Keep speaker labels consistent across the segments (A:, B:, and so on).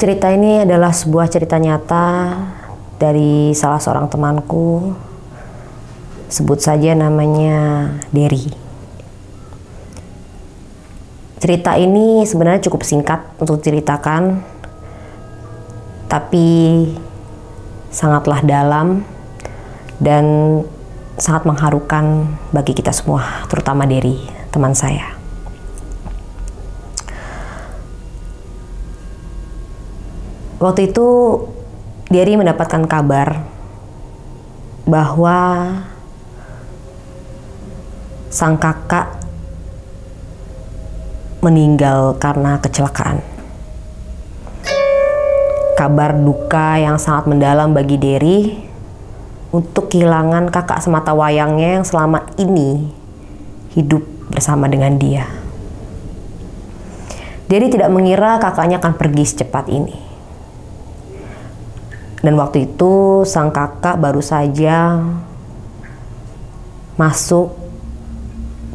A: Cerita ini adalah sebuah cerita nyata dari salah seorang temanku. Sebut saja namanya Dery. Cerita ini sebenarnya cukup singkat untuk diceritakan, tapi sangatlah dalam dan sangat mengharukan bagi kita semua, terutama Dery, teman saya. Waktu itu Dery mendapatkan kabar bahwa sang kakak meninggal karena kecelakaan. Kabar duka yang sangat mendalam bagi Dery untuk kehilangan kakak semata wayangnya yang selama ini hidup bersama dengan dia. Dery tidak mengira kakaknya akan pergi secepat ini. Dan waktu itu sang kakak baru saja masuk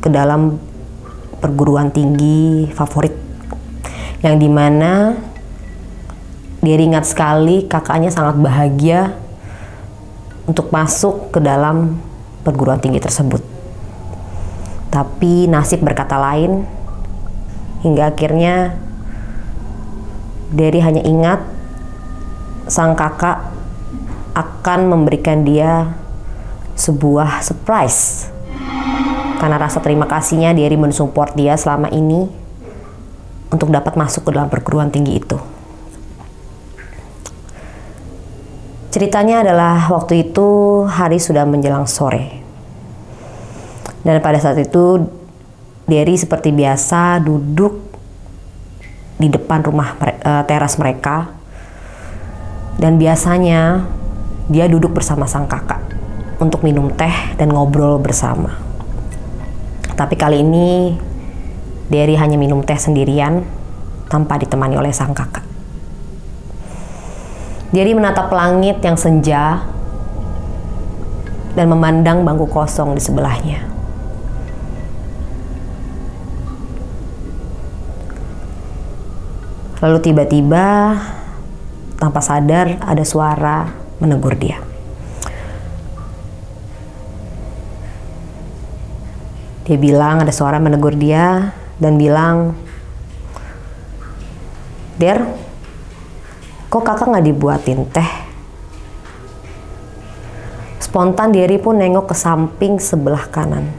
A: ke dalam perguruan tinggi favorit, yang dimana Dery ingat sekali kakaknya sangat bahagia untuk masuk ke dalam perguruan tinggi tersebut. Tapi nasib berkata lain, hingga akhirnya Dery hanya ingat sang kakak akan memberikan dia sebuah surprise. Karena rasa terima kasihnya, Dery mensupport dia selama ini untuk dapat masuk ke dalam perguruan tinggi itu. Ceritanya adalah waktu itu hari sudah menjelang sore. Dan pada saat itu Dery seperti biasa duduk di depan rumah teras mereka. Dan biasanya dia duduk bersama sang kakak untuk minum teh dan ngobrol bersama. Tapi kali ini Dery hanya minum teh sendirian tanpa ditemani oleh sang kakak. Dery menatap langit yang senja dan memandang bangku kosong di sebelahnya. Lalu tiba-tiba tanpa sadar ada suara menegur dia. Dia bilang, ada suara menegur dia dan bilang, "Der, kok kakak nggak dibuatin teh?" Spontan Dery pun nengok ke samping sebelah kanan.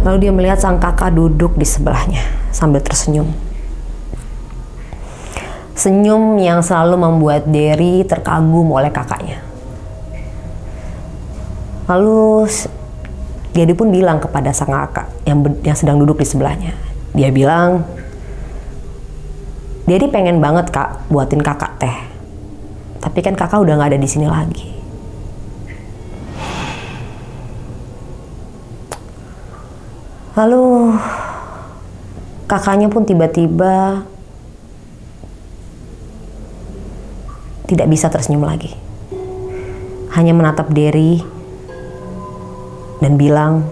A: Lalu dia melihat sang kakak duduk di sebelahnya sambil tersenyum. Senyum yang selalu membuat Dery terkagum oleh kakaknya. Lalu Dery pun bilang kepada sang kakak yang sedang duduk di sebelahnya. Dia bilang, "Dery pengen banget kak buatin kakak teh. Tapi kan kakak udah gak ada di sini lagi." Lalu kakaknya pun tiba-tiba tidak bisa tersenyum lagi. Hanya menatap Dery dan bilang,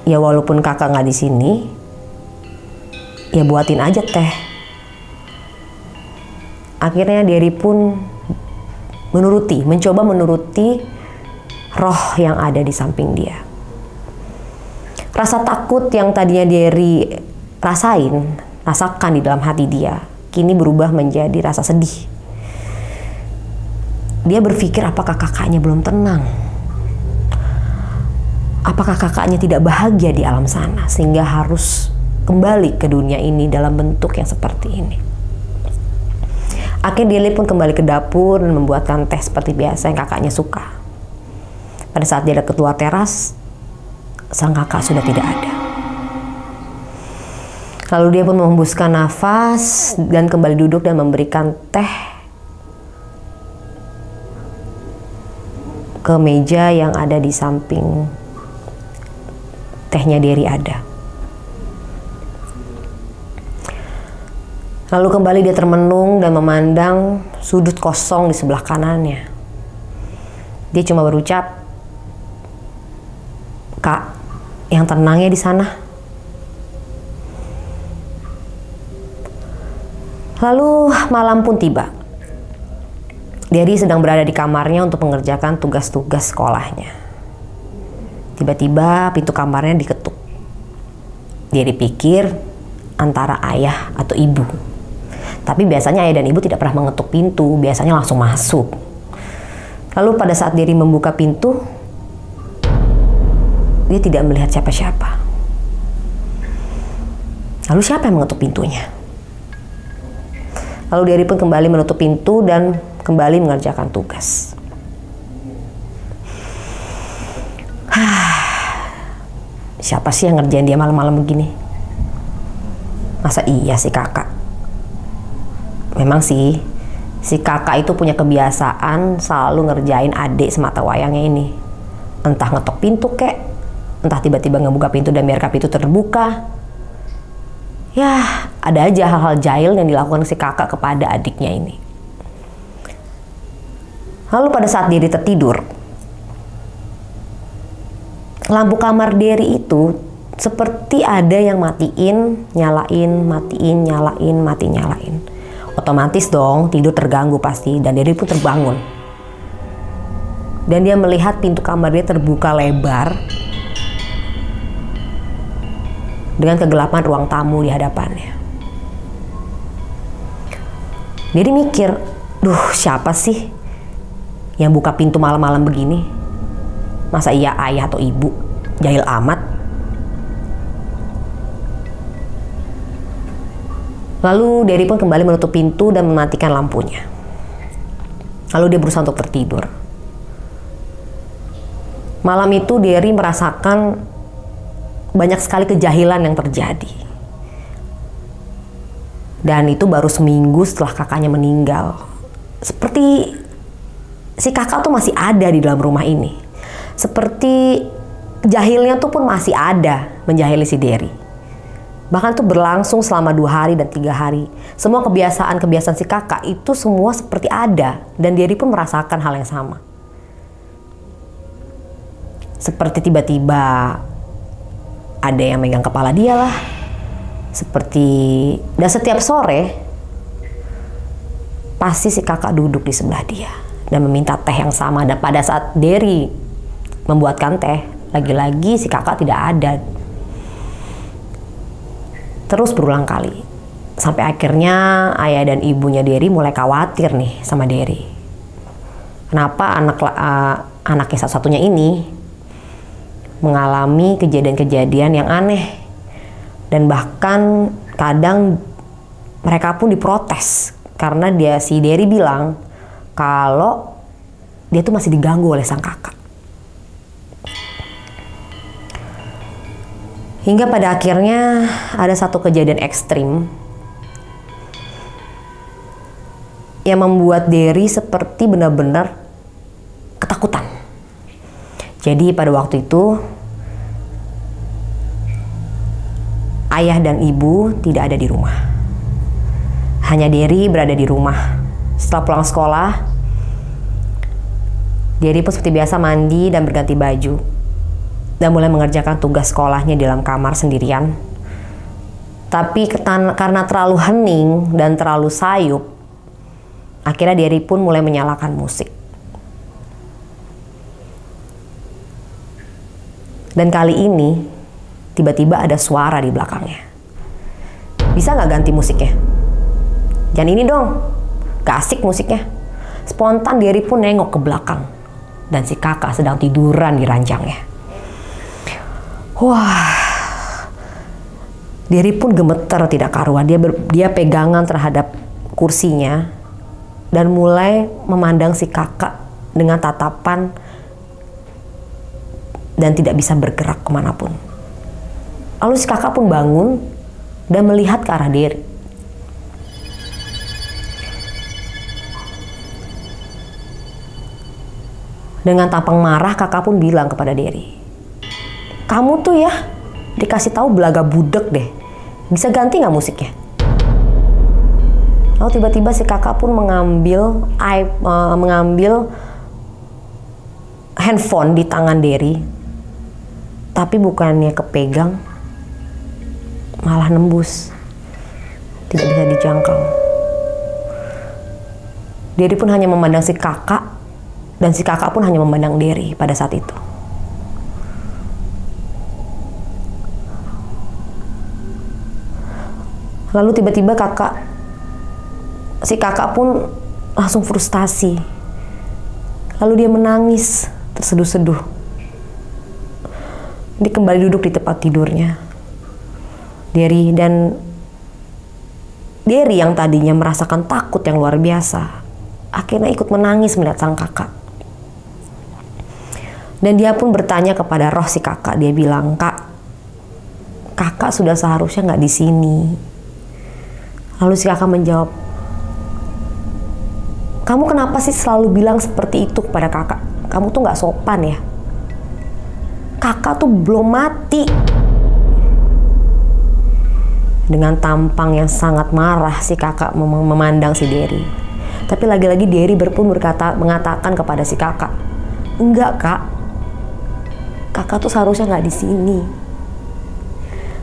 A: "Ya walaupun kakak nggak di sini, ya buatin aja teh." Akhirnya Dery pun mencoba menuruti roh yang ada di samping dia. Rasa takut yang tadinya Dery rasakan di dalam hati dia, kini berubah menjadi rasa sedih. Dia berpikir, apakah kakaknya belum tenang? Apakah kakaknya tidak bahagia di alam sana sehingga harus kembali ke dunia ini dalam bentuk yang seperti ini? Akhirnya Dery pun kembali ke dapur dan membuatkan teh seperti biasa yang kakaknya suka. Pada saat dia keluar teras, sang kakak sudah tidak ada. Lalu dia pun menghembuskan nafas dan kembali duduk dan memberikan teh ke meja yang ada di samping tehnya Dery ada. Lalu kembali dia termenung dan memandang sudut kosong di sebelah kanannya. Dia cuma berucap, "Kak, yang tenang ya di sana." Lalu malam pun tiba. Derry sedang berada di kamarnya untuk mengerjakan tugas-tugas sekolahnya. Tiba-tiba pintu kamarnya diketuk. Derry pikir antara ayah atau ibu. Tapi biasanya ayah dan ibu tidak pernah mengetuk pintu, biasanya langsung masuk. Lalu pada saat Derry membuka pintu, dia tidak melihat siapa-siapa. Lalu siapa yang mengetuk pintunya? Lalu Derry pun kembali menutup pintu dan kembali mengerjakan tugas. Siapa sih yang ngerjain dia malam-malam begini? Masa iya sih kakak? Memang sih, si kakak itu punya kebiasaan selalu ngerjain adik semata wayangnya ini. Entah ngetok pintu kek, entah tiba-tiba ngebuka pintu dan biarkan pintu terbuka. Ya, ada aja hal-hal jahil yang dilakukan si kakak kepada adiknya ini. Lalu pada saat Derry tertidur, lampu kamar Derry itu seperti ada yang matiin, nyalain, matiin, nyalain, mati, nyalain. Otomatis dong tidur terganggu pasti, dan Derry pun terbangun. Dan dia melihat pintu kamar dia terbuka lebar dengan kegelapan ruang tamu di hadapannya. Derry mikir, duh siapa sih yang buka pintu malam-malam begini? Masa iya ayah atau ibu? Jahil amat. Lalu Derry pun kembali menutup pintu dan mematikan lampunya. Lalu dia berusaha untuk tertidur. Malam itu Derry merasakan banyak sekali kejahilan yang terjadi. Dan itu baru seminggu setelah kakaknya meninggal. Seperti si kakak tuh masih ada di dalam rumah ini. Seperti jahilnya tuh pun masih ada menjahili si Derry. Bahkan tuh berlangsung selama 2 hari dan 3 hari. Semua kebiasaan-kebiasaan si kakak itu semua seperti ada. Dan Derry pun merasakan hal yang sama. Seperti tiba-tiba ada yang megang kepala dia lah. Dan setiap sore pasti si kakak duduk di sebelah dia dan meminta teh yang sama. Dan pada saat Derry membuatkan teh, lagi-lagi si kakak tidak ada. Terus berulang kali. Sampai akhirnya ayah dan ibunya Derry mulai khawatir nih sama Derry. Kenapa anaknya satu-satunya ini mengalami kejadian-kejadian yang aneh. Dan bahkan kadang mereka pun diprotes. Karena si Derry bilang kalau dia tuh masih diganggu oleh sang kakak. Hingga pada akhirnya ada satu kejadian ekstrim yang membuat Derry seperti benar-benar ketakutan. Jadi pada waktu itu ayah dan ibu tidak ada di rumah. Hanya Derry berada di rumah. Setelah pulang sekolah, Derry pun seperti biasa mandi dan berganti baju. Dan mulai mengerjakan tugas sekolahnya di dalam kamar sendirian. Tapi karena terlalu hening dan terlalu sayup, akhirnya Derry pun mulai menyalakan musik. Dan kali ini, tiba-tiba ada suara di belakangnya. Bisa nggak ganti musiknya? Jangan ini dong, gak asik musiknya. Spontan Derry pun nengok ke belakang. Dan si kakak sedang tiduran di ranjangnya. Wah, Derry pun gemeter tidak karuan. Dia pegangan terhadap kursinya dan mulai memandang si kakak dengan tatapan dan tidak bisa bergerak kemanapun. Lalu si kakak pun bangun dan melihat ke arah Derry. Dengan tampang marah, kakak pun bilang kepada Derry, "Kamu tuh ya dikasih tahu belaga budek deh. Bisa ganti nggak musiknya?" Lalu tiba-tiba si kakak pun mengambil handphone di tangan Derry, tapi bukannya kepegang, malah nembus, tidak bisa dijangkau. Derry pun hanya memandang si kakak, dan si kakak pun hanya memandang Derry pada saat itu. Lalu tiba-tiba si kakak pun langsung frustasi. Lalu dia menangis terseduh-seduh. Dia kembali duduk di tempat tidurnya. Derry yang tadinya merasakan takut yang luar biasa, akhirnya ikut menangis melihat sang kakak. Dan dia pun bertanya kepada roh si kakak. Dia bilang, kakak sudah seharusnya nggak di sini. Lalu si kakak menjawab, kamu kenapa sih selalu bilang seperti itu kepada kakak? Kamu tuh nggak sopan ya. Kakak tuh belum mati. Dengan tampang yang sangat marah si kakak memandang si Derry. Tapi lagi-lagi Derry mengatakan kepada si kakak, enggak kak, kakak tuh seharusnya nggak di sini.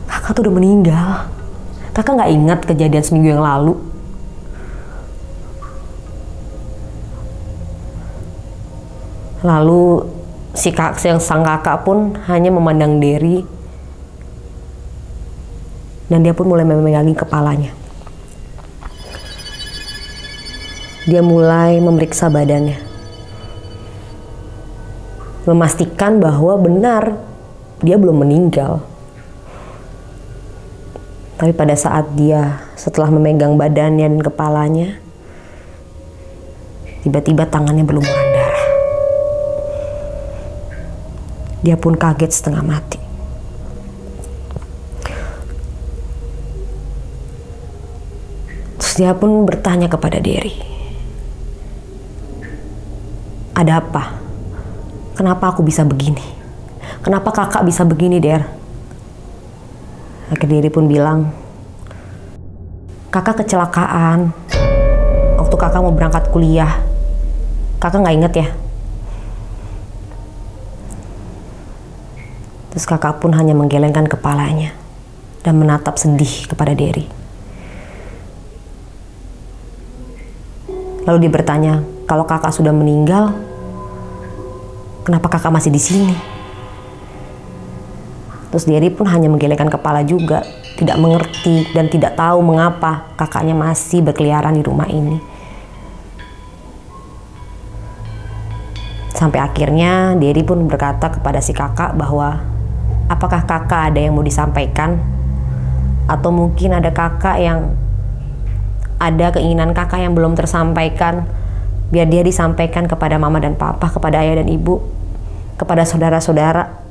A: Kakak tuh udah meninggal. Kakak nggak ingat kejadian seminggu yang lalu. Lalu sang kakak pun hanya memandang Derry, dan dia pun mulai memegangi kepalanya. Dia mulai memeriksa badannya, memastikan bahwa benar dia belum meninggal. Tapi pada saat dia setelah memegang badannya dan kepalanya, tiba-tiba tangannya berlumuran darah. Dia pun kaget setengah mati. Terus dia pun bertanya kepada Derry, ada apa? Kenapa aku bisa begini? Kenapa kakak bisa begini, Der? Akhirnya Derry pun bilang, kakak kecelakaan waktu kakak mau berangkat kuliah. Kakak nggak inget ya? Terus kakak pun hanya menggelengkan kepalanya dan menatap sedih kepada Derry. Lalu dia bertanya, kalau kakak sudah meninggal, kenapa kakak masih di sini? Terus Derry pun hanya menggelengkan kepala juga, tidak mengerti dan tidak tahu mengapa kakaknya masih berkeliaran di rumah ini. Sampai akhirnya Derry pun berkata kepada si kakak bahwa, apakah kakak ada yang mau disampaikan? Atau mungkin ada keinginan kakak yang belum tersampaikan, biar dia disampaikan kepada mama dan papa, kepada ayah dan ibu, kepada saudara-saudara.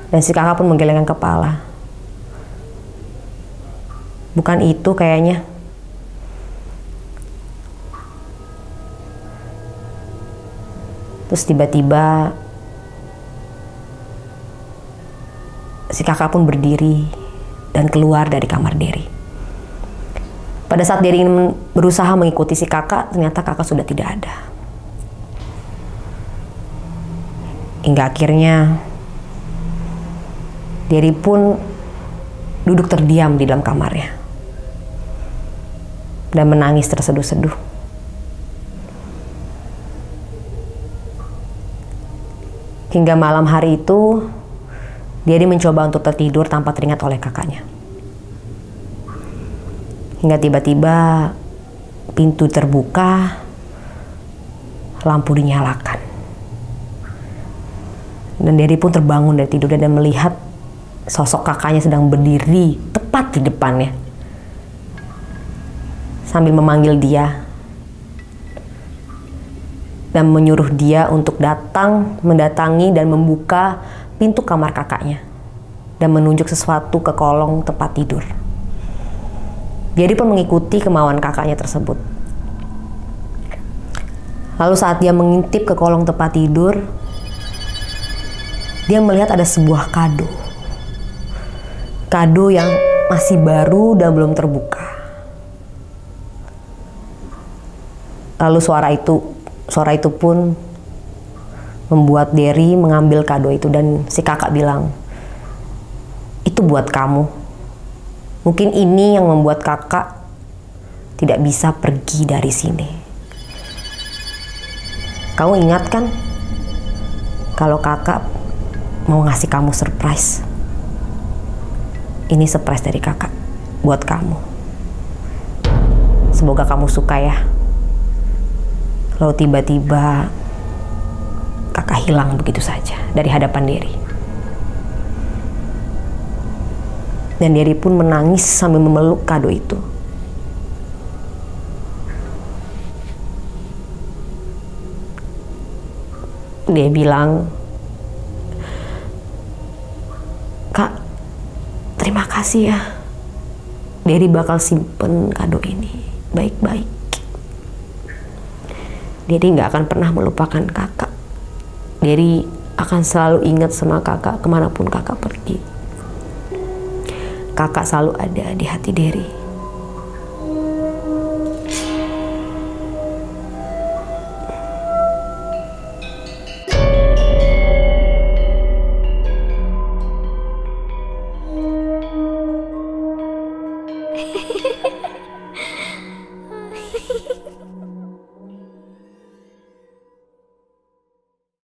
A: Dan si kakak pun menggelengkan kepala. Bukan itu kayaknya. Terus tiba-tiba si kakak pun berdiri dan keluar dari kamar Derry. Pada saat Derry ingin berusaha mengikuti si kakak, ternyata kakak sudah tidak ada. Hingga akhirnya Derry pun duduk terdiam di dalam kamarnya dan menangis terseduh-seduh. Hingga malam hari itu, Derry mencoba untuk tertidur tanpa teringat oleh kakaknya. Hingga tiba-tiba pintu terbuka, lampu dinyalakan. Dan Derry pun terbangun dari tidurnya dan melihat sosok kakaknya sedang berdiri tepat di depannya, sambil memanggil dia dan menyuruh dia untuk mendatangi dan membuka pintu kamar kakaknya dan menunjuk sesuatu ke kolong tempat tidur. Derry pun mengikuti kemauan kakaknya tersebut. Lalu saat dia mengintip ke kolong tempat tidur, dia melihat ada sebuah kado yang masih baru dan belum terbuka. Lalu suara itu pun membuat Derry mengambil kado itu, dan si kakak bilang, itu buat kamu. Mungkin ini yang membuat kakak tidak bisa pergi dari sini. Kamu ingat kan kalau kakak mau ngasih kamu surprise? Ini surprise dari kakak buat kamu. Semoga kamu suka ya. Lalu tiba-tiba kakak hilang begitu saja dari hadapan Derry. Dan Derry pun menangis sambil memeluk kado itu. Dia bilang, "Kak, terima kasih ya. Derry bakal simpen kado ini baik-baik. Derry gak akan pernah melupakan kakak. Derry akan selalu ingat sama kakak kemanapun kakak pergi. Kakak selalu ada di hati Derry."